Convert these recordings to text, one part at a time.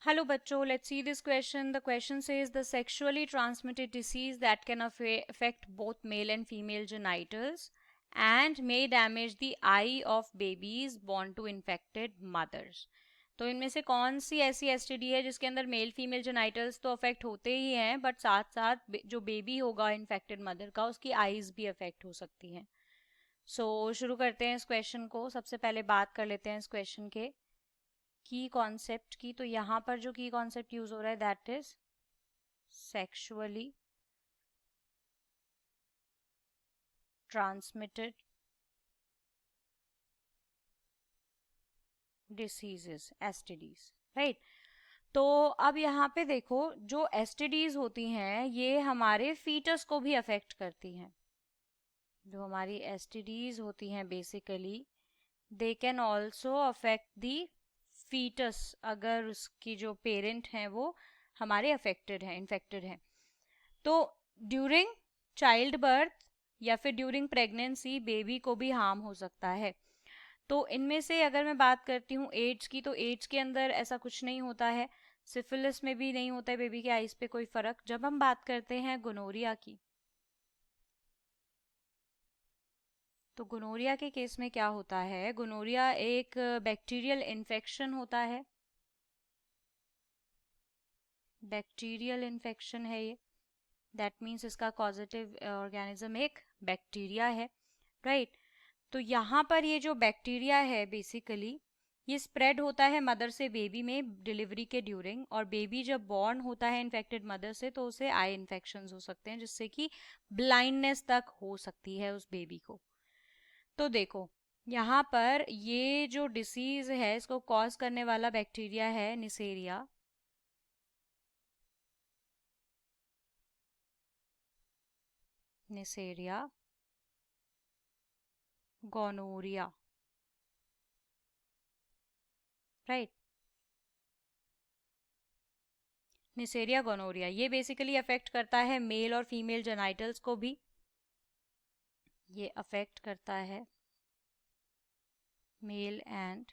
Hello bachcho, let's see this question. The question says the sexually transmitted disease that can affect both male and female genitals and may damage the eye of babies born to infected mothers. तो इनमें से कौन सी ऐसी STD है जिसके अंदर male female genitals तो affect होते ही हैं बट साथ साथ जो बेबी होगा इन्फेक्टेड मदर का उसकी आईज भी अफेक्ट हो सकती हैं. शुरू करते हैं इस क्वेश्चन को. सबसे पहले बात कर लेते हैं इस क्वेश्चन के की कॉन्सेप्ट की. तो यहाँ पर जो की कॉन्सेप्ट यूज हो रहा है that is sexually transmitted diseases, STDs, right. तो अब यहाँ पे देखो, जो एसटीडीज होती हैं ये हमारे फीटस को भी अफेक्ट करती हैं. जो हमारी एसटीडीज होती हैं basically they can also affect the foetus अगर उसकी जो पेरेंट हैं वो हमारे अफेक्टेड हैं, इन्फेक्टेड हैं. तो ड्यूरिंग चाइल्ड बर्थ या फिर ड्यूरिंग प्रेगनेंसी बेबी को भी हार्म हो सकता है. तो इनमें से अगर मैं बात करती हूँ एड्स की, तो एड्स के अंदर ऐसा कुछ नहीं होता है. सिफिलिस में भी नहीं होता है बेबी के आईज पे कोई फर्क. जब हम बात करते हैं गोनोरिया की, तो गोनोरिया के केस में क्या होता है, गोनोरिया एक बैक्टीरियल इन्फेक्शन होता है. बैक्टीरियल इन्फेक्शन है ये. दैट मीन्स इसका कॉजेटिव ऑर्गेनिज्म एक बैक्टीरिया है, राइट. तो यहाँ पर ये जो बैक्टीरिया है बेसिकली ये स्प्रेड होता है मदर से बेबी में डिलीवरी के ड्यूरिंग. और बेबी जब बॉर्न होता है इन्फेक्टेड मदर से तो उसे आई इन्फेक्शंस हो सकते हैं जिससे कि ब्लाइंडनेस तक हो सकती है उस बेबी को. तो देखो यहाँ पर ये जो डिसीज है इसको कॉज करने वाला बैक्टीरिया है Neisseria. Neisseria gonorrhoea, right. Neisseria gonorrhoea ये बेसिकली अफेक्ट करता है मेल और फीमेल जेनाइटल्स को भी. ये अफेक्ट करता है मेल एंड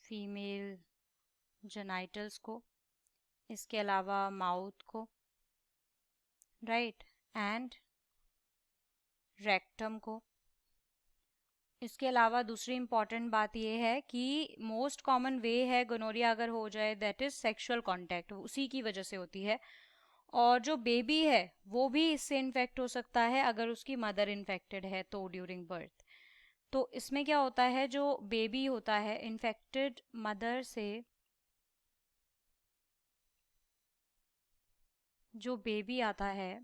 फीमेल जेनाइटल्स को. इसके अलावा माउथ को, राइट, एंड रेक्टम को. इसके अलावा दूसरी इंपॉर्टेंट बात यह है कि मोस्ट कॉमन वे है गोनोरिया अगर हो जाए दैट इज सेक्सुअल कांटेक्ट, उसी की वजह से होती है. और जो बेबी है वो भी इससे इन्फेक्ट हो सकता है अगर उसकी मदर इन्फेक्टेड है तो ड्यूरिंग बर्थ. तो इसमें क्या होता है, जो बेबी होता है इन्फेक्टेड मदर से, जो बेबी आता है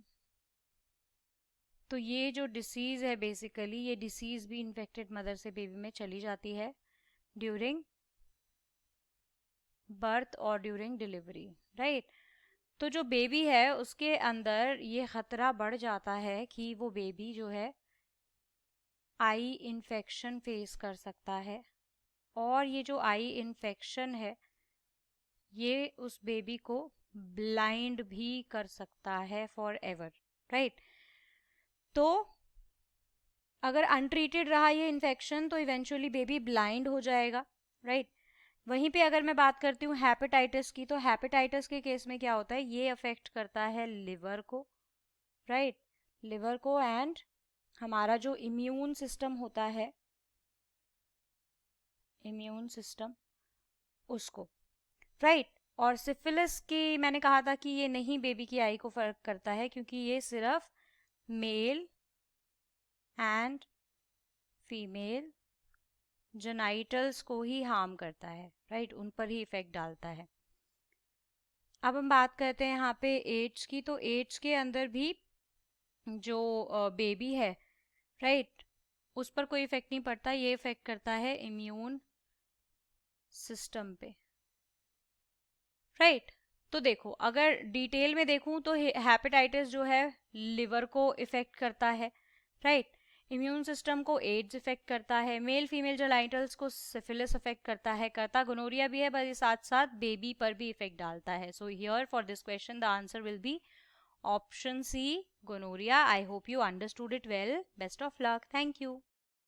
तो ये जो डिसीज़ है बेसिकली ये डिसीज़ भी इन्फेक्टेड मदर से बेबी में चली जाती है ड्यूरिंग बर्थ और ड्यूरिंग डिलीवरी, राइट. तो जो बेबी है उसके अंदर ये ख़तरा बढ़ जाता है कि वो बेबी जो है आई इन्फेक्शन फेस कर सकता है. और ये जो आई इन्फेक्शन है ये उस बेबी को ब्लाइंड भी कर सकता है फॉर एवर, राइट. तो अगर अनट्रीटेड रहा ये इन्फेक्शन तो इवेंचुअली बेबी ब्लाइंड हो जाएगा, राइट. वहीं पे अगर मैं बात करती हूँ हेपेटाइटिस की, तो हेपेटाइटिस के केस में क्या होता है, ये अफेक्ट करता है लिवर को, राइट. लिवर को एंड हमारा जो इम्यून सिस्टम होता है, इम्यून सिस्टम, उसको, राइट. और सिफिलिस की मैंने कहा था कि ये नहीं बेबी की आई को फर्क करता है क्योंकि ये सिर्फ मेल एंड फीमेल जेनाइटल्स को ही हार्म करता है, राइट. उन पर ही इफेक्ट डालता है. अब हम बात करते हैं यहाँ पे एड्स की. तो एड्स के अंदर भी जो बेबी है, राइट, उस पर कोई इफेक्ट नहीं पड़ता. ये इफेक्ट करता है इम्यून सिस्टम पे, राइट. तो देखो अगर डिटेल में देखूं तो हेपेटाइटिस जो है लिवर को इफेक्ट करता है, राइट. इम्यून सिस्टम को एड्स इफेक्ट करता है. मेल फीमेल जेनाइटल्स को सिफिलिस इफेक्ट करता है, करता गोनोरिया भी है, पर साथ साथ बेबी पर भी इफेक्ट डालता है. So here for this question the answer will be option C, gonorrhoea. I hope you understood it well. Best of luck. Thank you.